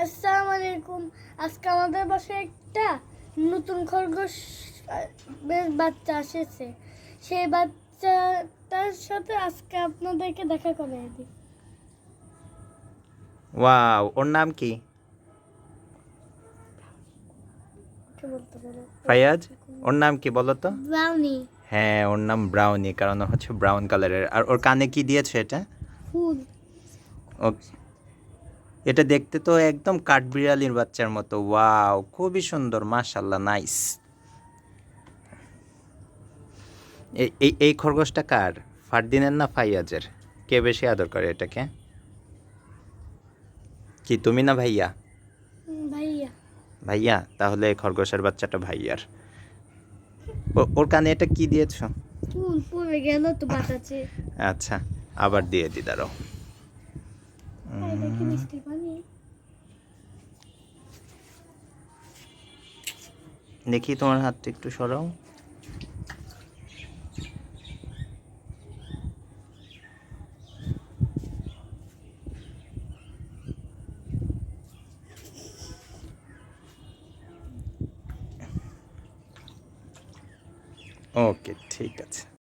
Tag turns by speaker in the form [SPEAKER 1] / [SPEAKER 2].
[SPEAKER 1] আসসালামু আলাইকুম। আজকে আমাদের বাসায় একটা নতুন খরগোশ বাচ্চা এসেছে। সেই বাচ্চাটার সাথে আজকে আপনাদেরকে দেখা করে দিই।
[SPEAKER 2] ওয়াও, ওর নাম কি?
[SPEAKER 1] কি বলতে পারো?
[SPEAKER 2] ফায়াজ, ওর নাম কি বলো তো?
[SPEAKER 1] ব্রাউনি।
[SPEAKER 2] হ্যাঁ, ওর নাম ব্রাউনি, কারণ ও হচ্ছে ব্রাউন কালারের। আর ওর কানে কি দিয়েছে এটা?
[SPEAKER 1] ফুল।
[SPEAKER 2] ও, এটা দেখতে তো একদম কাঠবিড়ালির বাচ্চার মতো। ওয়াও, খুবই সুন্দর, মাশাল্লাহ, নাইস। এই এই এই খরগোশটা কার? ফারদিনের না ফাইয়াজের? কে বেশি আদর করে এটাকে? কি তুমি না ভাইয়া?
[SPEAKER 1] ভাইয়া।
[SPEAKER 2] ভাইয়া, তাহলে এই খরগোশের বাচ্চাটা ভাইয়ার। ওর কানে এটা কি দিয়েছো?
[SPEAKER 1] ফুল পড়ে গেল তো বাতাসে।
[SPEAKER 2] আচ্ছা, আবার দিয়ে দি, দাঁড়াও।
[SPEAKER 1] এটা কি মিষ্টি পানি?
[SPEAKER 2] দেখি তোমার হাতটা একটু সরাও। ওকে, ঠিক আছে।